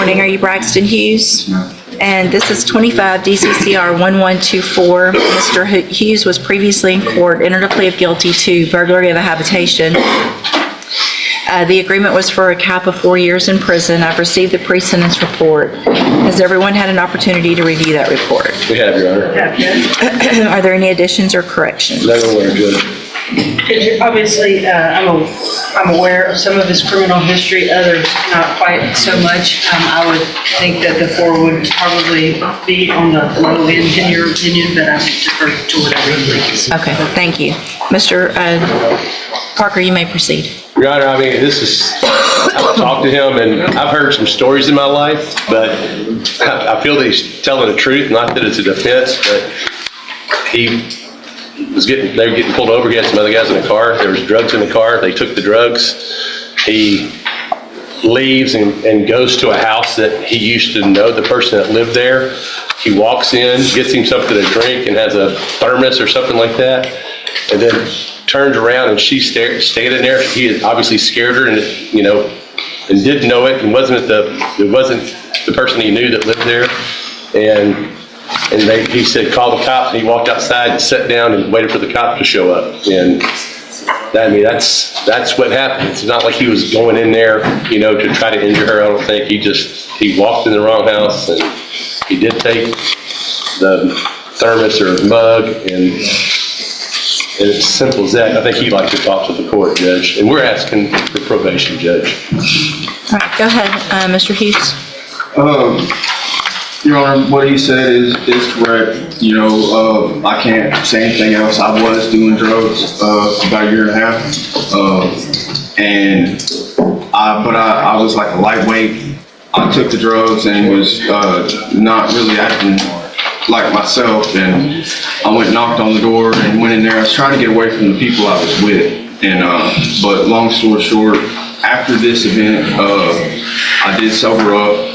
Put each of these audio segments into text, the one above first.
morning. Are you Braxton Hughes? And this is 25 DCCR 1124. Mr. Hughes was previously in court, entered a plea of guilty to burglary of a habitation. The agreement was for a cap of 4 years in prison. I've received the pre-sentence report. Has everyone had an opportunity to review that report? We have, Your Honor. Are there any additions or corrections? None aware, Judge. Obviously, I'm aware of some of his criminal history, others not quite so much. I would think that the 4 would probably be on the low end in your opinion, but I defer to whatever you think. Okay, thank you. Mr. Parker, you may proceed. Your Honor, I mean, I've talked to him and I've heard some stories in my life, but I feel that he's telling the truth, not that it's a defense, but they were getting pulled over. He had some other guys in the car. There was drugs in the car. They took the drugs. He leaves and goes to a house that he used to know the person that lived there. He walks in, gets him something to drink and has a thermos or something like that, and then turns around and she's standing there. He had obviously scared her and and didn't know it, and it wasn't the person he knew that lived there. And he said, call the cops, and he walked outside and sat down and waited for the cops to show up. And that's what happened. It's not like he was going in there, to try to injure her. I don't think. He walked in the wrong house, and he did take the thermos or mug, and it's simple as that. I think he'd like to talk to the court, Judge, and we're asking for probation, Judge. All right, go ahead, Mr. Hughes. Your Honor, what he said is correct. I can't say anything else. I was doing drugs about a year and a half, but I was like a lightweight. I took the drugs and was not really acting like myself, and I went and knocked on the door and went in there. I was trying to get away from the people I was with, and but long story short, after this event, I did sober up.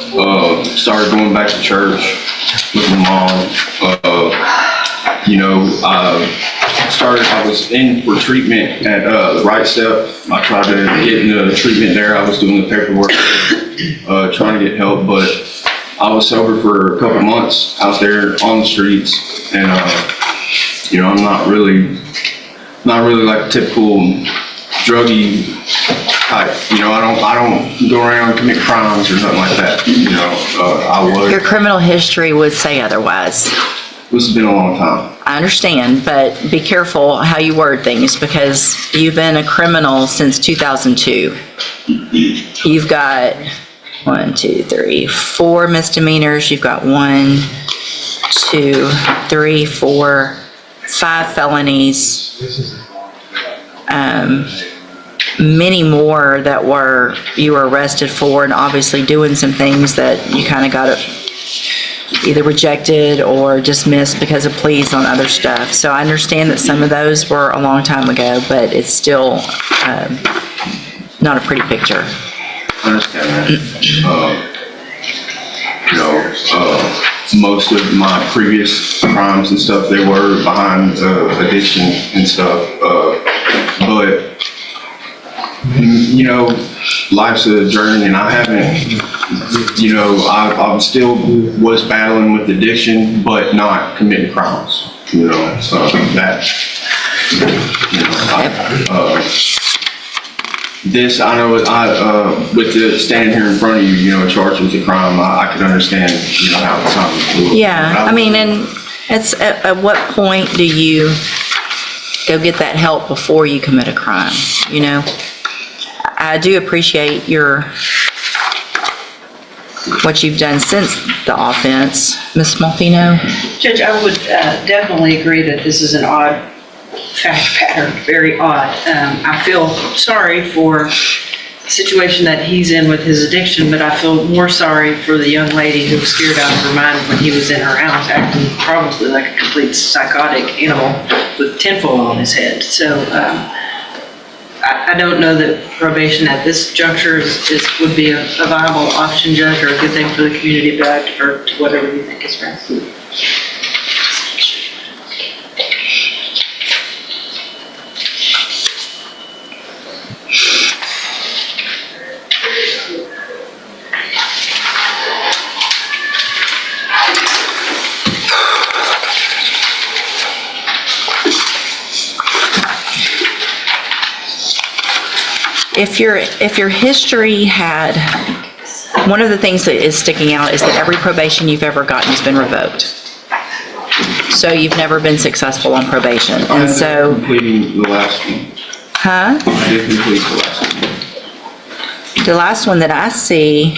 Started going back to church with my mom. I was in for treatment at the Right Step. I tried to get into treatment there. I was doing the paperwork, trying to get help, but I was sober for a couple months out there on the streets, and I'm not really like a typical druggy type. I don't go around and commit crimes or nothing like that. Your criminal history would say otherwise. This has been a long time. I understand, but be careful how you word things, because you've been a criminal since 2002. You've got 4 misdemeanors. You've got 1, 2, 3, 4, 5 felonies. Many more that you were arrested for, and obviously doing some things that you kind of got either rejected or dismissed because of pleas on other stuff. So I understand that some of those were a long time ago, but it's still not a pretty picture. I understand that. Most of my previous crimes and stuff, they were behind addiction and stuff, but life's a journey, and I haven't, I still was battling with addiction, but not committing crimes, this, I know, with the standing here in front of you, charged with a crime, I could understand, how the time was. Yeah, I mean, and it's at what point do you go get that help before you commit a crime, I do appreciate what you've done since the offense. Ms. Malfino? Judge, I would definitely agree that this is an odd fact pattern, very odd. I feel sorry for the situation that he's in with his addiction, but I feel more sorry for the young lady who was scared out of her mind when he was in her house, acting probably like a complete psychotic animal with tinfoil on his head. So I don't know that probation at this juncture would be a viable option, Judge, or a good thing for the community, but I defer to whatever you think is best. if your history had, one of the things that is sticking out is that every probation you've ever gotten has been revoked. So you've never been successful on probation, I and ended up so, completing the last one. huh? I did complete the last one. The last one that I see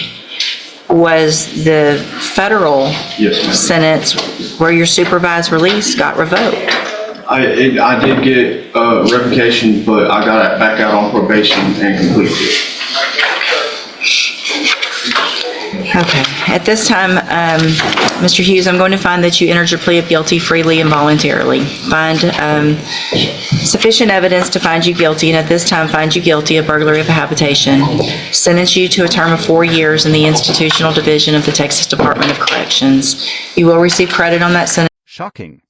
was the federal Yes, ma'am. sentence where your supervised release got revoked. I did get revocation, but I got back out on probation and completed it. Okay, at this time, Mr. Hughes, I'm going to find that you entered your plea of guilty freely and voluntarily. Find sufficient evidence to find you guilty, and at this time, find you guilty of burglary of a habitation. Sentence you to a term of 4 years in the institutional division of the Texas Department of Corrections. You will receive credit on that sentence. Shocking.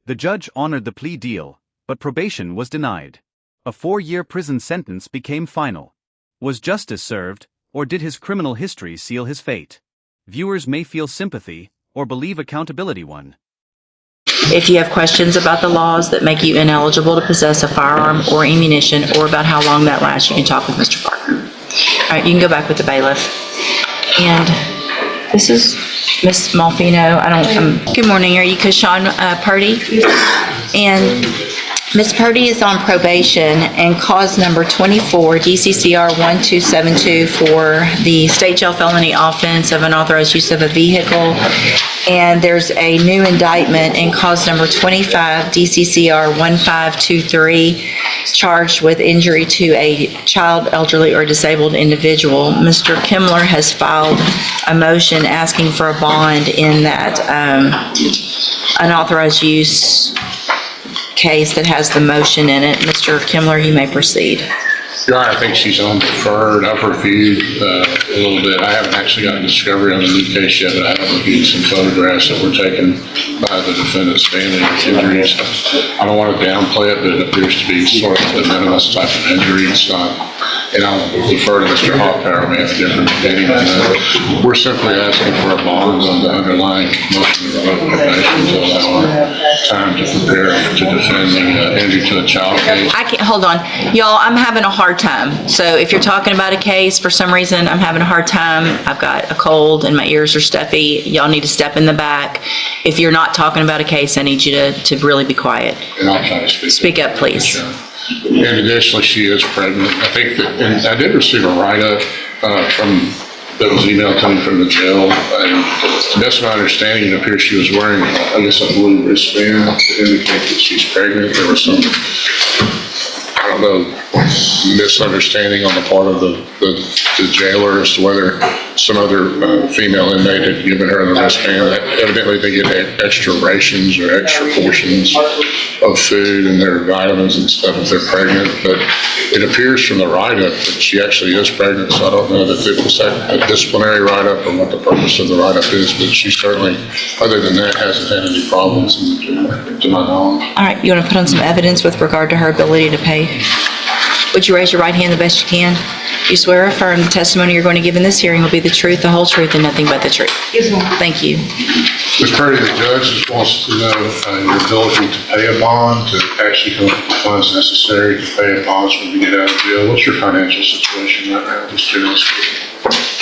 The judge honored the plea deal, but probation was denied. A 4-year prison sentence became final. Was justice served, or did his criminal history seal his fate? Viewers may feel sympathy, or believe accountability won. If you have questions about the laws that make you ineligible to possess a firearm or ammunition, or about how long that lasts, you can talk with Mr. Parker. All right, you can go back with the bailiff. And this is Miss Malfino. Good morning. Are you Kashawn Purdy? And Ms. Purdy is on probation, and cause number 24, DCCR 1272, for the state jail felony offense of unauthorized use of a vehicle. And there's a new indictment in cause number 25, DCCR 1523, charged with injury to a child, elderly, or disabled individual. Mr. Kimler has filed a motion asking for a bond in that unauthorized use case that has the motion in it. Mr. Kimler, you may proceed. Your Honor, I think she's on deferred. I've reviewed a little bit. I haven't actually gotten discovery on the new case yet, but I have reviewed some photographs that were taken by the defendant's family injuries. I don't want to downplay it, but it appears to be sort of the minimalist type of injury. It's not, and I'll defer to Mr. Hawkeye, may have a different opinion on that. We're simply asking for a bond on the underlying motion to revoke probation to allow our time to prepare to defend the injury to a child case. I can't, hold on. Y'all, I'm having a hard time. So if you're talking about a case, for some reason, I'm having a hard time. I've got a cold and my ears are stuffy. Y'all need to step in the back. If you're not talking about a case, I need you to really be quiet. And I'll try to Speak up, please. And additionally, she is pregnant. I think that, and I did receive a write-up that was emailed to me from the jail. And to best of my understanding, it appears she was wearing, I guess, a blue wristband to indicate that she's pregnant. There was some, I don't know, misunderstanding on the part of the jailer as to whether some other female inmate had given her the wristband. Evidently, they get extra rations or extra portions of food and their vitamins and stuff if they're pregnant. But it appears from the write-up that she actually is pregnant, so I don't know that it was a disciplinary write-up or what the purpose of the write-up is, but she certainly, other than that, hasn't had any problems in the jail, to my knowledge. All right, you want to put on some evidence with regard to her ability to pay? Would you raise your right hand the best you can? You swear or affirm the testimony you're going to give in this hearing will be the truth, the whole truth, and nothing but the truth? Yes, ma'am. Thank you. Ms. Purdy, the judge just wants to know your ability to pay a bond, to actually come up with the funds necessary to pay a bond when you get out of jail. What's your financial situation right now, just generally speaking?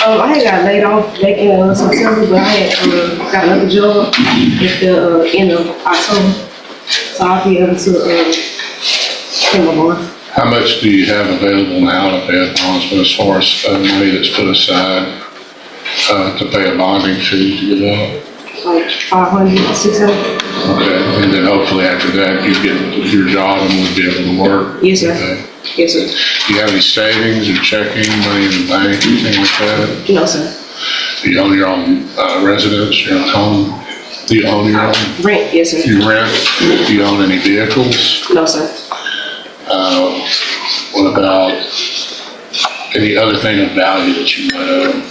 I had got laid off back in September, but I had got another job at the end of October, so I'll be able to pay my bond. How much do you have available now to pay a bondsman as far as money that's put aside to pay a bonding fee to get out? Like 500, 600. Okay, and then hopefully after that you get your job and we'll be able to work? Yes, sir. Okay. Yes, sir. Do you have any savings or checking, money in the bank, anything like that? No, sir. Do you own your own residence, your own home? Do you own your own? Rent, yes, sir. You rent? Do you own any vehicles? No, sir. What about any other thing of value that you might own?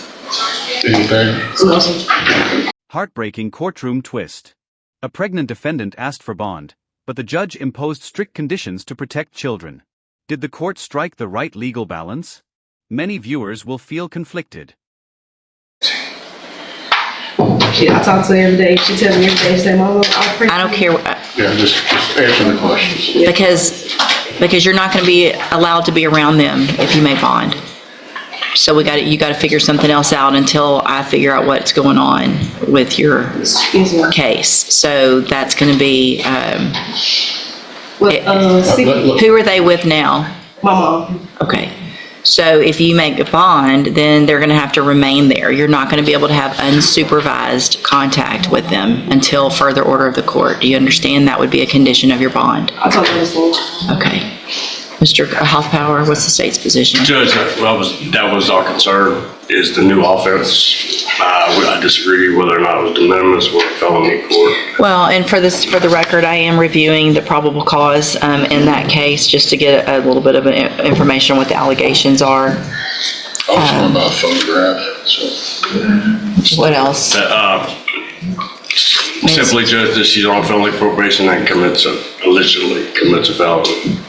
Anything? No, sir. Heartbreaking courtroom twist. A pregnant defendant asked for bond, but the judge imposed strict conditions to protect children. Did the court strike the right legal balance? Many viewers will feel conflicted. I talk to her every day. She tells me every day, she's like, Mama, I'm pregnant. I don't care, Yeah, just answer the questions. because because you're not going to be allowed to be around them if you may bond. So you got to figure something else out until I figure out what's going on with your Yes, ma'am. case. So that's going to be, Well, who are they with now? my mom. Okay. So if you make a bond, then they're going to have to remain there. You're not going to be able to have unsupervised contact with them until further order of the court. Do you understand? That would be a condition of your bond. I totally understand. Okay. Mr. Hoffpower, what's the state's position? Judge, that was our concern, is the new offense. I disagree whether or not it was de minimis or felony court. Well, and for the record, I am reviewing the probable cause in that case, just to get a little bit of information on what the allegations are. Also about photograph, so. What else? Simply, Judge, that she's on felony probation and allegedly commits a felony.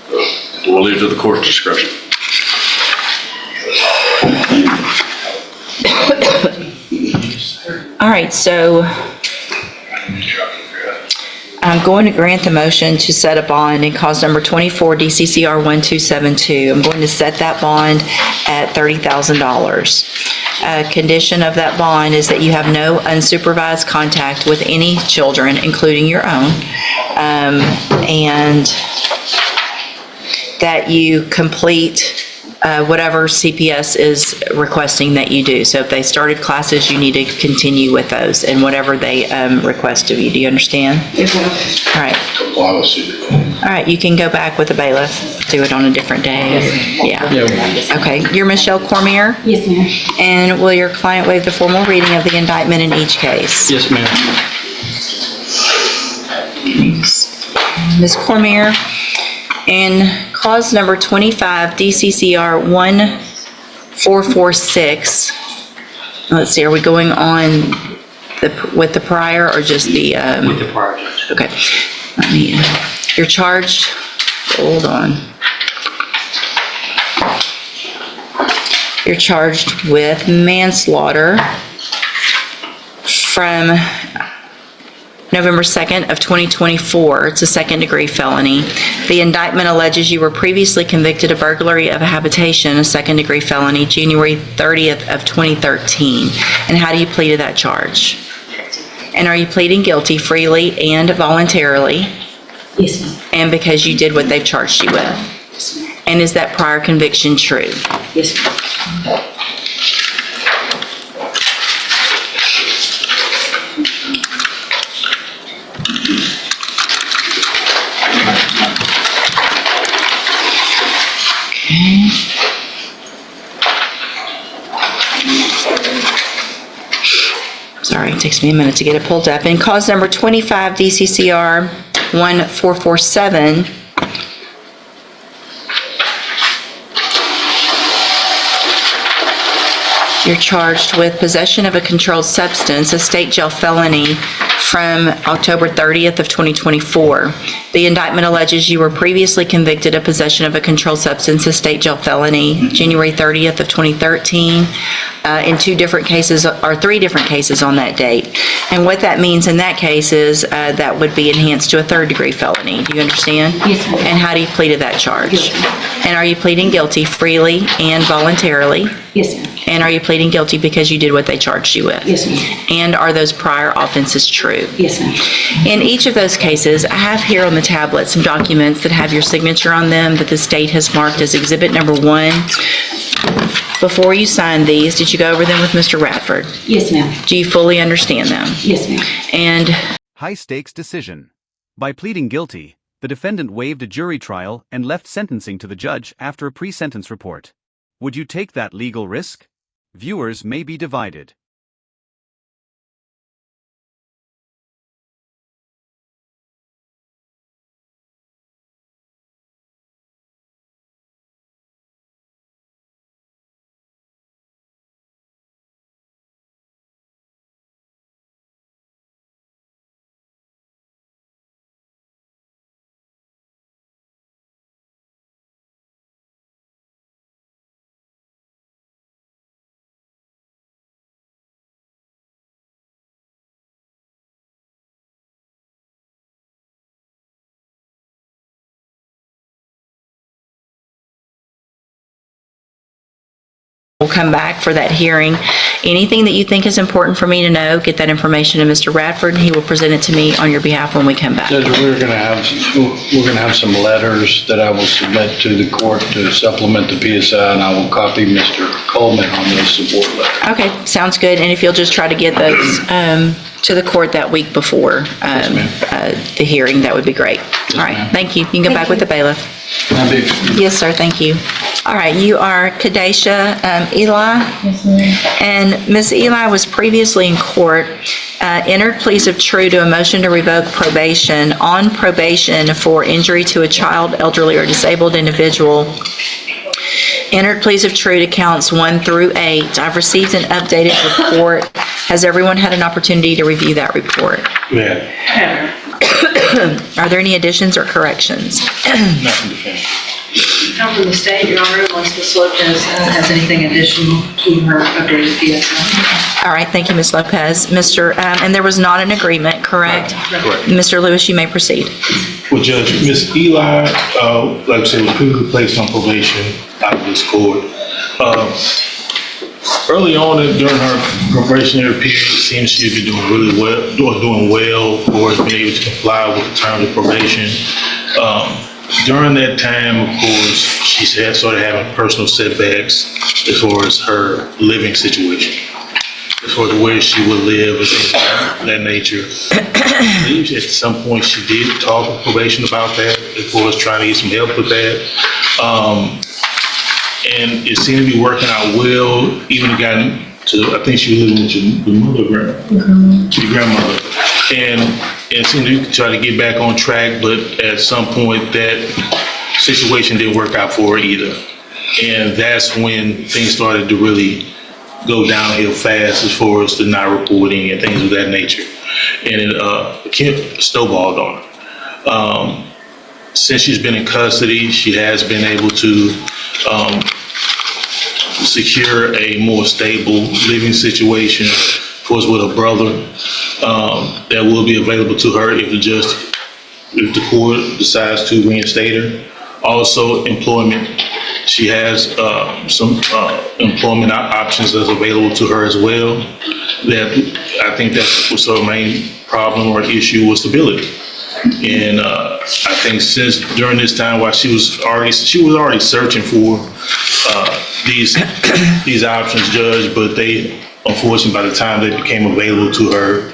We'll leave to the court's discretion. All right, so I'm going to grant the motion to set a bond in cause number 24 DCCR 1272. I'm going to set that bond at $30,000. A condition of that bond is that you have no unsupervised contact with any children, including your own, and that you complete whatever CPS is requesting that you do. So if they started classes, you need to continue with those and whatever they request of you. Do you understand? Yes, ma'am. All right. Policy. All right, you can go back with the bailiff, do it on a different day. Yeah. Okay, you're Michelle Cormier, Yes, ma'am. and will your client waive the formal reading of the indictment in each case? Yes, ma'am. Ms. Cormier, in cause number 25 DCCR 1446, let's see, are we going on with the prior or just the? With the prior judge. Okay, let me, you're charged, hold on. You're charged with manslaughter from November 2nd of 2024. It's a second-degree felony. The indictment alleges you were previously convicted of burglary of a habitation, a second-degree felony, January 30th of 2013. And how do you plead to that charge? And are you pleading guilty freely and voluntarily? Yes, ma'am. And because you did what they've charged you with? Yes, ma'am. And is that prior conviction true? Yes, ma'am. Sorry, it takes me a minute to get it pulled up. In cause number 25 DCCR 1447, you're charged with possession of a controlled substance, a state jail felony from October 30th of 2024. The indictment alleges you were previously convicted of possession of a controlled substance, a state jail felony, January 30th of 2013, in two different cases, or three different cases on that date. And what that means in that case is that would be enhanced to a third-degree felony. Do you understand? Yes, ma'am. And how do you plead to that charge? Yes. And are you pleading guilty freely and voluntarily? Yes, ma'am. And are you pleading guilty because you did what they charged you with? Yes, ma'am. And are those prior offenses true? Yes, ma'am. In each of those cases, I have here on the tablet some documents that have your signature on them that the state has marked as Exhibit Number 1. Before you signed these, did you go over them with Mr. Radford? Yes, ma'am. Do you fully understand them? Yes, ma'am. And High-stakes decision. By pleading guilty, the defendant waived a jury trial and left sentencing to the judge after a pre-sentence report. Would you take that legal risk? Viewers may be divided. We'll come back for that hearing. Anything that you think is important for me to know, get that information to Mr. Radford, and he will present it to me on your behalf when we come back. Judge, we're gonna have some letters that I will submit to the court to supplement the PSI, and I will copy Mr. Coleman on those support letters. Okay, sounds good. And if you'll just try to get those to the court that week before the hearing, that would be great. All right, ma'am. thank you. You can go back with the bailiff. Yes, sir, thank you. All right, you are Kadesha Eli. Yes, ma'am. And Ms. Eli was previously in court, entered pleas of true to a motion to revoke probation on probation for injury to a child, elderly, or disabled individual. Entered pleas of true to counts 1 through 8. I've received an updated report. Has everyone had an opportunity to review that report? Yeah. Are there any additions or corrections? Nothing to finish. Come from the state, Your Honor, unless Ms. Lopez has anything additional to her updated PSI. All right, thank you, Ms. Lopez. And there was not an agreement, correct? Correct. Mr. Lewis, you may proceed. Well, Judge, Ms. Eli, like I said, was previously placed on probation out of this court. Early on during her probationary period, it seems she had been doing really well, doing well, or has been able to comply with the terms of probation. During that time, of course, she started having personal setbacks as far as her living situation, as far as where she would live and things of that nature. I believe at some point she did talk with probation about that, as far as trying to get some help with that. And it seemed to be working out well, even gotten to, I think she was living with your mother, your grandmother. And it seemed to try to get back on track, but at some point that situation didn't work out for her either. And that's when things started to really go downhill fast as far as the not reporting and things of that nature. And it snowballed on her. Since she's been in custody, she has been able to secure a more stable living situation, of course, with her brother, that will be available to her if the court decides to reinstate her. Also, employment. She has some employment options that's available to her as well. That I think that was her main problem or issue was stability. And I think since during this time while she was already searching for these options, Judge, but they unfortunately by the time they became available to her,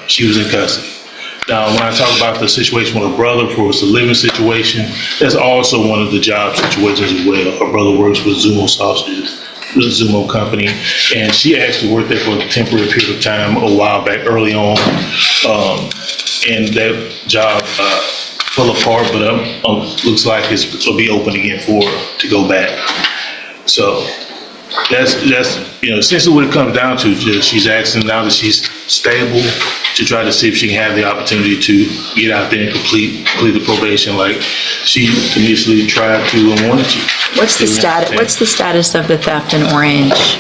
she was in custody. Now, when I talk about the situation with her brother, for the living situation, that's also one of the job situations as well. Her brother works with Zumo Sausages, the Zumo company, and she actually worked there for a temporary period of time a while back, early on, and that job fell apart, but looks like it'll be open again for her to go back. So that's essentially what it comes down to. Just she's asking now that she's stable to try to see if she can have the opportunity to get out there and complete the probation like she initially tried to and wanted to. What's the status of the theft in Orange,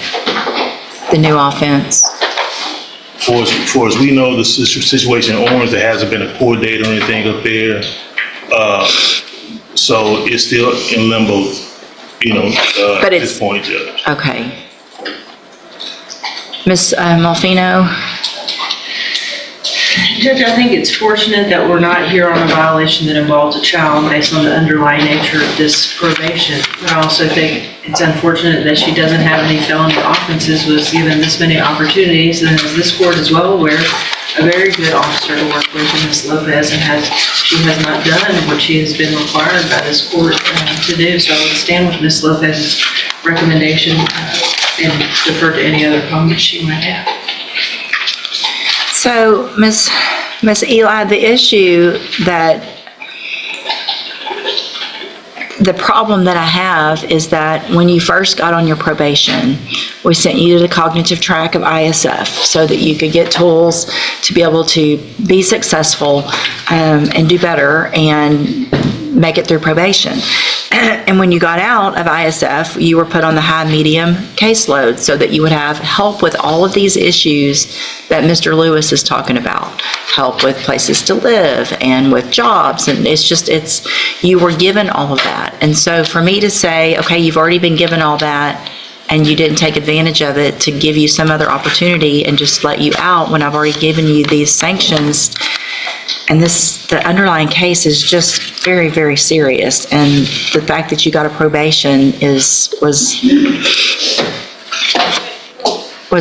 the new offense? For as we know, the situation in Orange, there hasn't been a court date or anything up there. So it's still in limbo, at this point, Judge. Okay. Ms. Malfino? Judge, I think it's fortunate that we're not here on a violation that involves a child based on the underlying nature of this probation. But I also think it's unfortunate that she doesn't have any felony offenses, was given this many opportunities, and as this court is well aware, a very good officer to work with in Ms. Lopez, and she has not done what she has been required by this court to do. So I would stand with Ms. Lopez's recommendation and defer to any other comments she might have. So, Ms. Eli, the problem that I have is that when you first got on your probation, we sent you to the cognitive track of ISF so that you could get tools to be able to be successful and do better. And make it through probation. And when you got out of ISF, you were put on the high-medium caseload so that you would have help with all of these issues that Mr. Lewis is talking about. Help with places to live and with jobs, and you were given all of that. And so for me to say, okay, you've already been given all that, and you didn't take advantage of it to give you some other opportunity and just let you out when I've already given you these sanctions. And the underlying case is just very, very serious. And the fact that you got a probation was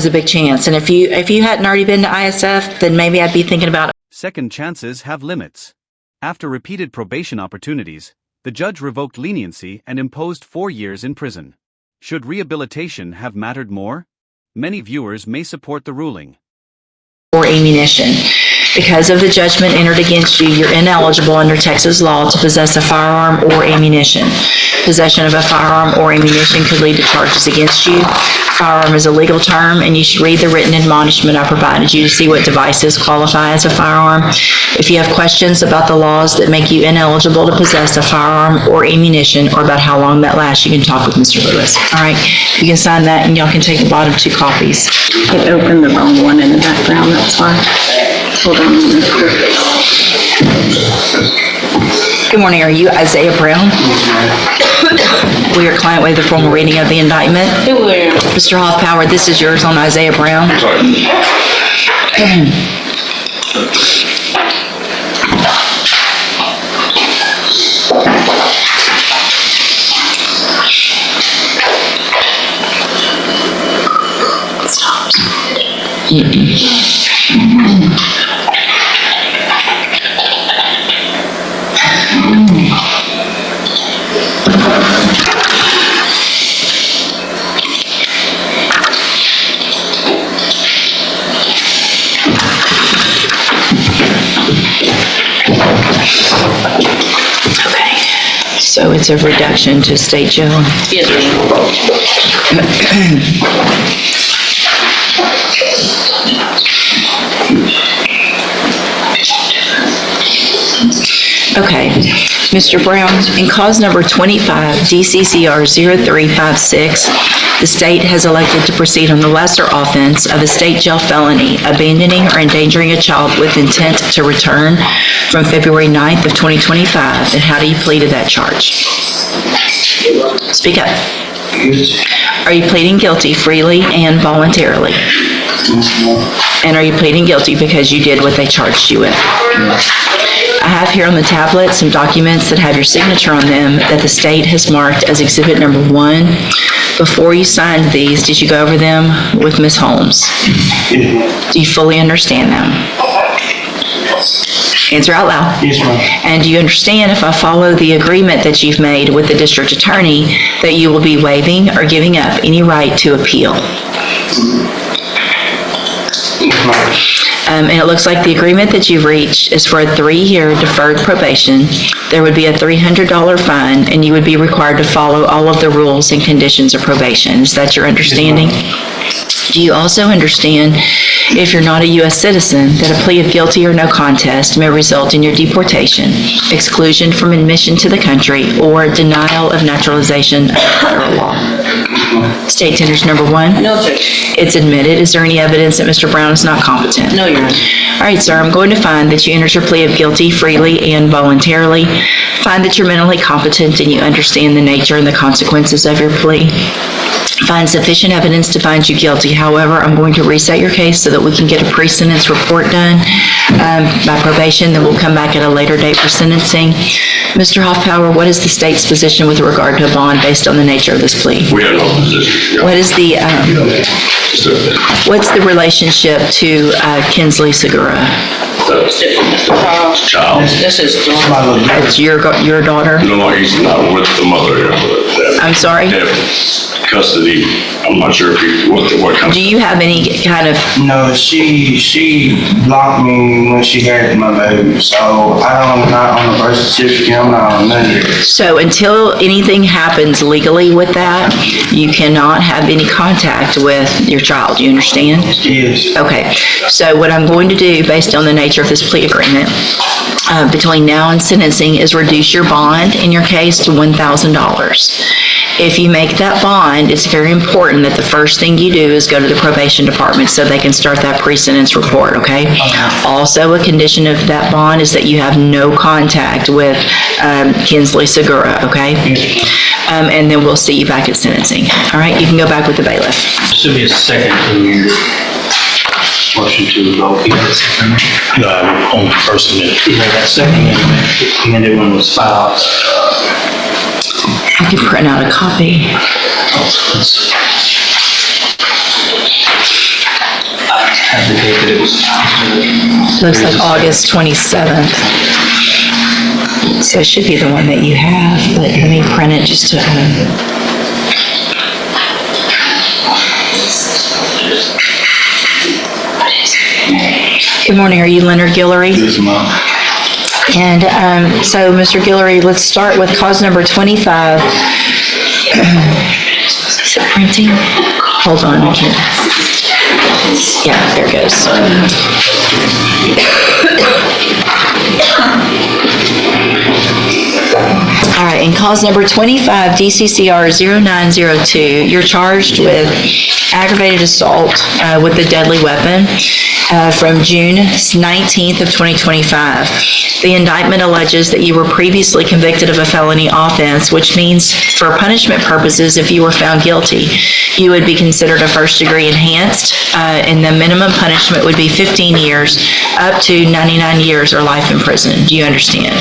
a big chance. And if you hadn't already been to ISF, then maybe I'd be thinking about. Second chances have limits. After repeated probation opportunities, the judge revoked leniency and imposed 4 years in prison. Should rehabilitation have mattered more? Many viewers may support the ruling. Or ammunition. Because of the judgment entered against you, you're ineligible under Texas law to possess a firearm or ammunition. Possession of a firearm or ammunition could lead to charges against you. Firearm is a legal term, and you should read the written admonishment I provided you to see what devices qualify as a firearm. If you have questions about the laws that make you ineligible to possess a firearm or ammunition, or about how long that lasts, you can talk with Mr. Lewis. All right, you can sign that, and y'all can take the bottom 2 copies. It opened the wrong one in the background, that's why. Hold on. Good morning, are you Isaiah Brown? Will your client waive the formal reading of the indictment? It will. Mr. Hoffpower, this is yours on Isaiah Brown. Okay, so it's a reduction to state jail. Yes, Okay, Mr. Brown, in cause number 25, DCCR 0356, the state has elected to proceed on the lesser offense of a state jail felony, abandoning or endangering a child with intent to return from February 9th of 2025. And how do you plead to that charge? Speak up. Are you pleading guilty freely and voluntarily? And are you pleading guilty because you did what they charged you with? I have here on the tablet some documents that have your signature on them that the state has marked as exhibit number 1. Before you signed these, did you go over them with Ms. Holmes? Do you fully understand them? Answer out loud. Yes, ma'am. And do you understand, if I follow the agreement that you've made with the district attorney, that you will be waiving or giving up any right to appeal? And it looks like the agreement that you've reached is for a 3-year deferred probation. There would be a $300 fine, and you would be required to follow all of the rules and conditions of probation. Is that your understanding? Do you also understand, if you're not a U.S. citizen, that a plea of guilty or no contest may result in your deportation, exclusion from admission to the country, or denial of naturalization under federal law? State tenders number 1. No, Judge. It's admitted. Is there any evidence that Mr. Brown is not competent? No, Your Honor. All right, sir, I'm going to find that you entered your plea of guilty freely and voluntarily. Find that you're mentally competent and you understand the nature and the consequences of your plea. Find sufficient evidence to find you guilty. However, I'm going to reset your case so that we can get a pre-sentence report done by probation, then we'll come back at a later date for sentencing. Mr. Hoffpower, what is the state's position with regard to a bond based on the nature of this plea? We have no position. What is what's the relationship to Kinsley Segura? Child. This is It's your daughter? No, he's not with the mother. I'm sorry? They have custody. I'm not sure if he, what kind of. Do you have any kind of, No, she blocked me when she had my baby, so I'm not on the birth certificate, I'm not on nothing. so until anything happens legally with that, you cannot have any contact with your child, you understand? Yes. Okay, so what I'm going to do, based on the nature of this plea agreement, between now and sentencing is reduce your bond in your case to $1,000. If you make that bond, it's very important that the first thing you do is go to the probation department so they can start that pre-sentence report, okay? Also, a condition of that bond is that you have no contact with Kinsley Segura, okay? And then we'll see you back at sentencing. All right, you can go back with the bailiff. Should be a second in your motion to revoke. On the first amendment. Yeah, that second amended one was filed. I could print out a copy. I have the date that it was filed. Looks like August 27th. So it should be the one that you have, but let me print it just to... Good morning, are you Leonard Guillory? Yes, ma'am. And so, Mr. Guillory, let's start with cause number 25. Is it printing? Hold on, I can't. Yeah, there it goes. All right, in cause number 25, DCCR 0902, you're charged with aggravated assault with a deadly weapon from June 19th of 2025. The indictment alleges that you were previously convicted of a felony offense, which means for punishment purposes, if you were found guilty, you would be considered a first-degree enhanced, and the minimum punishment would be 15 years up to 99 years or life in prison. Do you understand?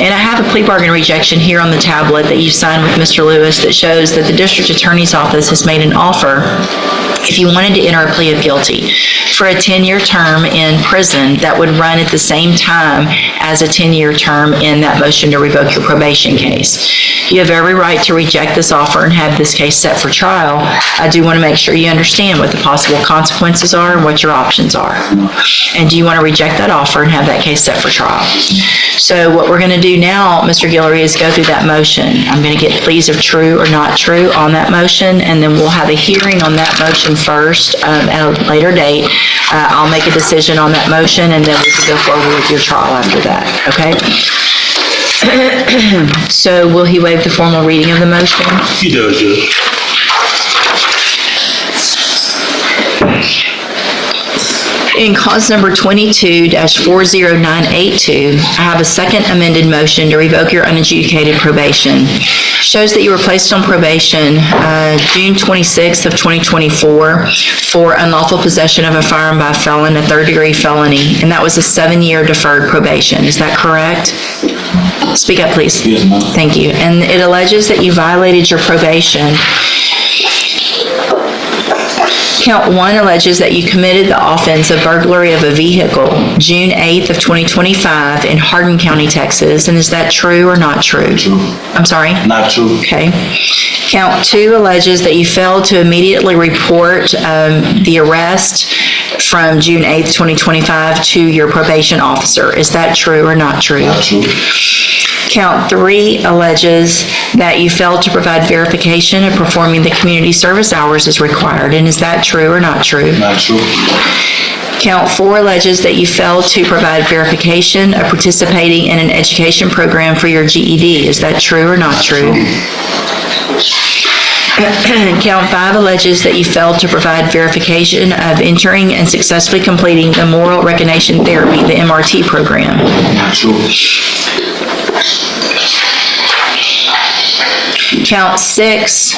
And I have a plea bargain rejection here on the tablet that you signed with Mr. Lewis that shows that the district attorney's office has made an offer if you wanted to enter a plea of guilty for a 10-year term in prison that would run at the same time as a 10-year term in that motion to revoke your probation case. You have every right to reject this offer and have this case set for trial. I do want to make sure you understand what the possible consequences are and what your options are. And do you want to reject that offer and have that case set for trial? So what we're going to do now, Mr. Guillory, is go through that motion. I'm going to get pleas of true or not true on that motion, and then we'll have a hearing on that motion first at a later date. I'll make a decision on that motion, and then we can go forward with your trial after that, okay? So will he waive the formal reading of the motion? He does, Judge. In cause number 22-40982, I have a second amended motion to revoke your unadjudicated probation. Shows that you were placed on probation June 26th of 2024 for unlawful possession of a firearm by a felon, a third-degree felony, and that was a 7-year deferred probation. Is that correct? Speak up, please. Yes, ma'am. Thank you. And it alleges that you violated your probation. Count 1 alleges that you committed the offense of burglary of a vehicle June 8th of 2025 in Hardin County, Texas. And is that true or not true? True. I'm sorry? Not true. Okay. Count 2 alleges that you failed to immediately report the arrest from June 8th, 2025 to your probation officer. Is that true or not true? Not true. Count 3 alleges that you failed to provide verification of performing the community service hours as required. And is that true or not true? Not true. Count 4 alleges that you failed to provide verification of participating in an education program for your GED. Is that true or not true? Count 5 alleges that you failed to provide verification of entering and successfully completing the Moral Recognition Therapy, the MRT program. Not true. Count 6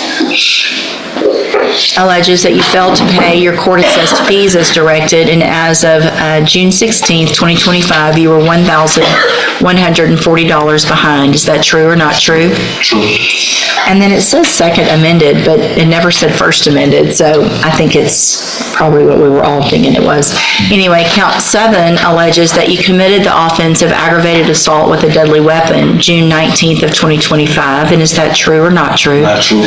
alleges that you failed to pay your court-assessed fees as directed, and as of June 16th, 2025, you were $1,140 behind. Is that true or not true? True. And then it says second amended, but it never said first amended, so I think it's probably what we were all thinking it was. Anyway, count 7 alleges that you committed the offense of aggravated assault with a deadly weapon June 19th of 2025, and is that true or not true? Not true.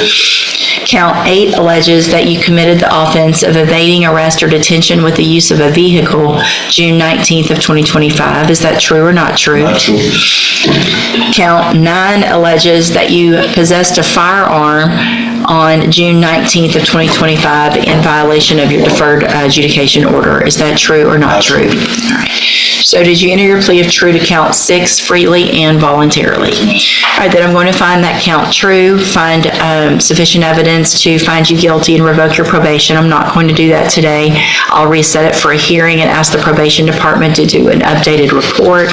Count 8 alleges alleges that you committed the offense of evading arrest or detention with the use of a vehicle June 19th of 2025. Is that true or not true? Not true. Count 9 alleges that you possessed a firearm on June 19th of 2025 in violation of your deferred adjudication order. Is that true or not true? All right. So did you enter your plea of true to count 6 freely and voluntarily? All right, then I'm going to find that count true, find sufficient evidence to find you guilty and revoke your probation. I'm not going to do that today. I'll reset it for a hearing and ask the probation department to do an updated report.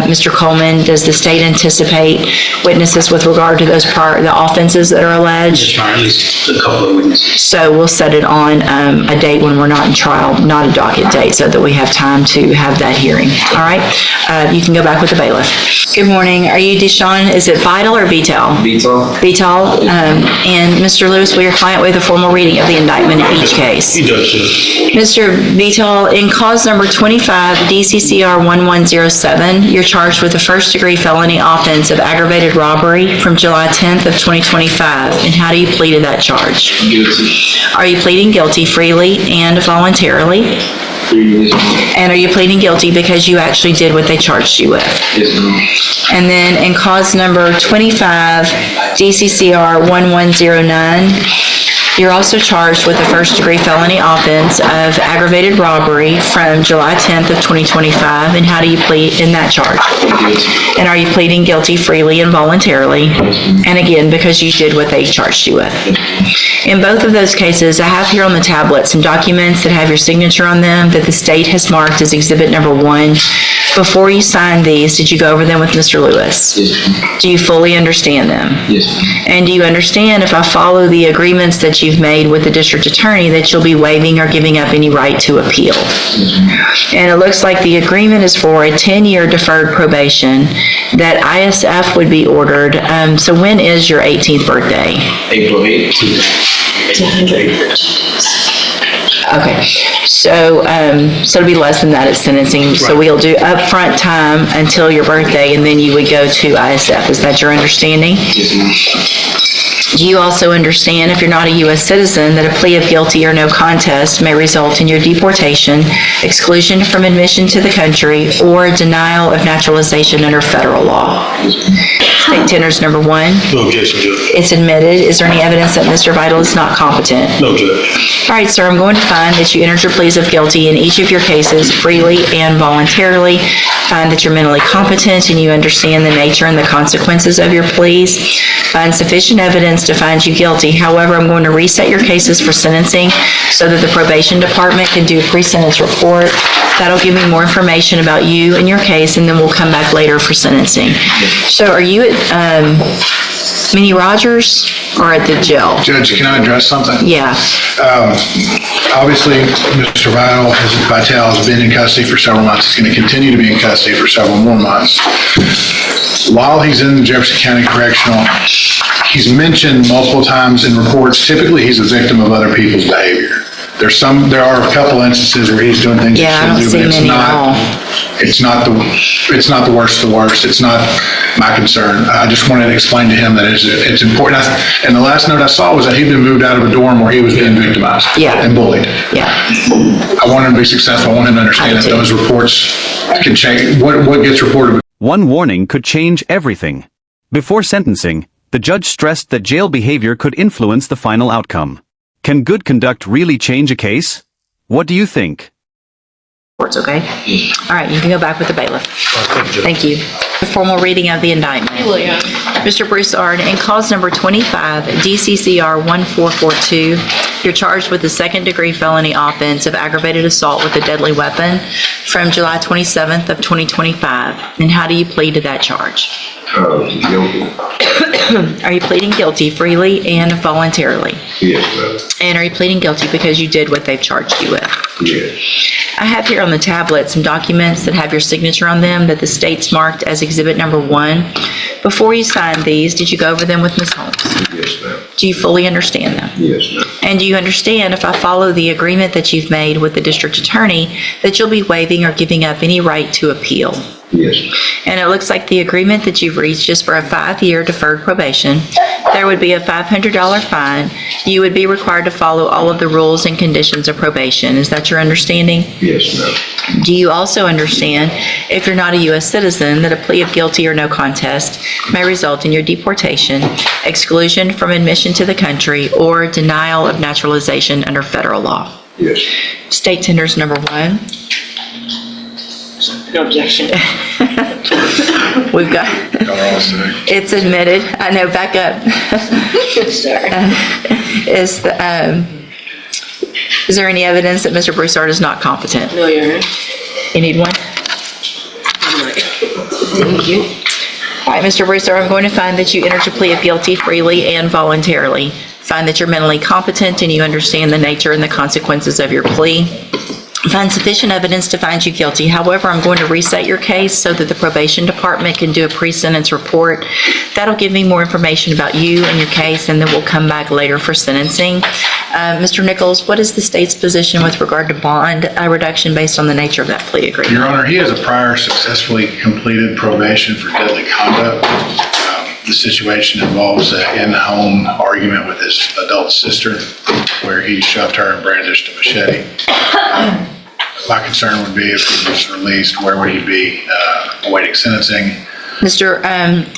Mr. Coleman, does the state anticipate witnesses with regard to those the offenses that are alleged? At least a couple of witnesses. So we'll set it on a date when we're not in trial, not a docket date, so that we have time to have that hearing. All right? You can go back with the bailiff. Good morning. Are you Deshaun? Is it Vital or Vital? Vital. Vital. And Mr. Lewis, will your client waive a formal reading of the indictment in each case? He does, sir. Mr. Vital, in cause number 25 DCCR 1107, you're charged with a first-degree felony offense of aggravated robbery from July 10th of 2025. And how do you plead to that charge? Guilty. Are you pleading guilty freely and voluntarily? Freely. And are you pleading guilty because you actually did what they charged you with? Yes, ma'am. And then in cause number 25 DCCR 1109, you're also charged with a first-degree felony offense of aggravated robbery from July 10th of 2025. And how do you plead in that charge? Guilty. And are you pleading guilty freely and voluntarily? And again, because you did what they charged you with. In both of those cases, I have here on the tablet some documents that have your signature on them that the state has marked as exhibit number 1. Before you signed these, did you go over them with Mr. Lewis? Yes, ma'am. Do you fully understand them? Yes, ma'am. And do you understand, if I follow the agreements that you've made with the district attorney, that you'll be waiving or giving up any right to appeal? And it looks like the agreement is for a 10-year deferred probation, that ISF would be ordered. So when is your 18th birthday? April 18th. Okay, so it'll be less than that at sentencing. So we'll do upfront time until your birthday, and then you would go to ISF. Is that your understanding? Yes, ma'am. Do you also understand, if you're not a U.S. citizen, that a plea of guilty or no contest may result in your deportation, exclusion from admission to the country, or denial of naturalization under federal law? State tenders number 1. No objection, Judge. It's admitted. Is there any evidence that Mr. Vital is not competent? No, Judge. All right, sir, I'm going to find that you entered your pleas of guilty in each of your cases freely and voluntarily. Find that you're mentally competent and you understand the nature and the consequences of your pleas. Find sufficient evidence to find you guilty. However, I'm going to reset your cases for sentencing so that the probation department can do a pre-sentence report. That'll give me more information about you and your case, and then we'll come back later for sentencing. So are you at Minnie Rogers or at the jail? Judge, can I address something? Yeah. Obviously, Mr. Vital has been in custody for several months. He's going to continue to be in custody for several more months. While he's in the Jefferson County Correctional, he's mentioned multiple times in reports, typically he's a victim of other people's behavior. There are a couple instances where he's doing things he shouldn't do, but it's not the worst of the worst. It's not my concern. I just wanted to explain to him that it's important. And the last note I saw was that he'd been moved out of a dorm where he was being victimized and bullied. Yeah. I want him to be successful. I want him to understand that those reports can change. What gets reported. One warning could change everything. Before sentencing, the judge stressed that jail behavior could influence the final outcome. Can good conduct really change a case? What do you think? It's okay. All right, you can go back with the bailiff. Thank you. The formal reading of the indictment. Mr. Broussard, in cause number 25, DCCR 1442, you're charged with the second-degree felony offense of aggravated assault with a deadly weapon from July 27th of 2025. And how do you plead to that charge? Guilty. Are you pleading guilty freely and voluntarily? Yes, ma'am. And are you pleading guilty because you did what they've charged you with? Yes. I have here on the tablet some documents that have your signature on them that the state's marked as exhibit number 1. Before you signed these, did you go over them with Ms. Holmes? Yes, ma'am. Do you fully understand them? Yes, ma'am. And do you understand, if I follow the agreement that you've made with the district attorney, that you'll be waiving or giving up any right to appeal? Yes. And it looks like the agreement that you've reached is for a 5-year deferred probation. There would be a $500 fine. You would be required to follow all of the rules and conditions of probation. Is that your understanding? Yes, ma'am. Do you also understand, if you're not a U.S. citizen, that a plea of guilty or no contest may result in your deportation, exclusion from admission to the country, or denial of naturalization under federal law? Yes. State tenders number 1. No objection. We've got, it's admitted. I know, back up. Sorry. Is there any evidence that Mr. Broussard is not competent? No, Your Honor. You need one? Thank you. All right, Mr. Broussard, I'm going to find that you entered your plea of guilty freely and voluntarily. Find that you're mentally competent and you understand the nature and the consequences of your plea. Find sufficient evidence to find you guilty. However, I'm going to reset your case so that the probation department can do a pre-sentence report. That'll give me more information about you and your case, and then we'll come back later for sentencing. Mr. Nichols, what is the state's position with regard to bond reduction based on the nature of that plea agreement? Your Honor, he has a prior successfully completed probation for deadly conduct. The situation involves an in-home argument with his adult sister where he shoved her and brandished a machete. My concern would be if he was released, where would he be awaiting sentencing? Mr.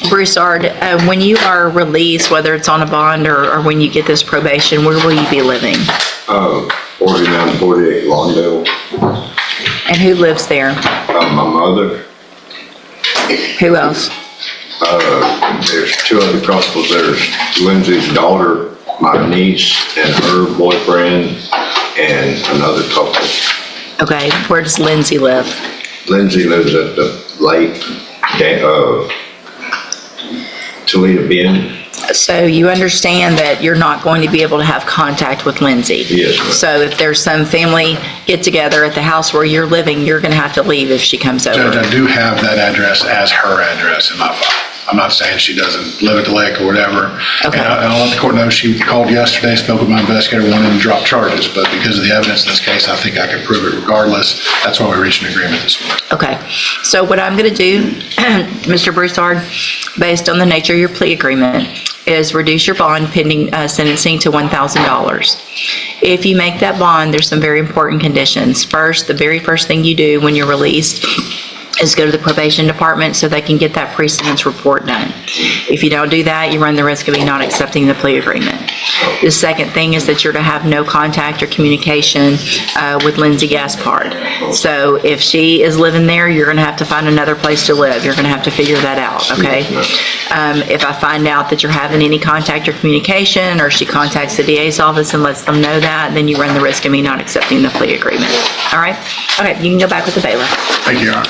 Broussard, when you are released, whether it's on a bond or when you get this probation, where will you be living? 4948 Lawndale. And who lives there? My mother. Who else? There's 2 other couples. There's Lindsay's daughter, my niece, and her boyfriend, and another couple. Okay, where does Lindsay live? Lindsay lives at the lake, Toledo Bend. So you understand that you're not going to be able to have contact with Lindsay? Yes, ma'am. So if there's some family get-together at the house where you're living, you're going to have to leave if she comes over? Judge, I do have that address as her address in my file. I'm not saying she doesn't live at the lake or whatever. Okay. And I'll let the court know she called yesterday, spoke with my investigator, wanted to drop charges, but because of the evidence in this case, I think I can prove it regardless. That's why we reached an agreement this morning. Okay, so what I'm going to do, Mr. Broussard, based on the nature of your plea agreement, is reduce your bond pending sentencing to $1,000. If you make that bond, there's some very important conditions. First, the very first thing you do when you're released is go to the probation department so they can get that pre-sentence report done. If you don't do that, you run the risk of me not accepting the plea agreement. The second thing is that you're to have no contact or communication with Lindsay Gaspard. So if she is living there, you're going to have to find another place to live. You're going to have to figure that out, okay? If I find out that you're having any contact or communication, or she contacts the DA's office and lets them know that, then you run the risk of me not accepting the plea agreement. All right? Okay, you can go back with the bailiff. Thank you, Your Honor.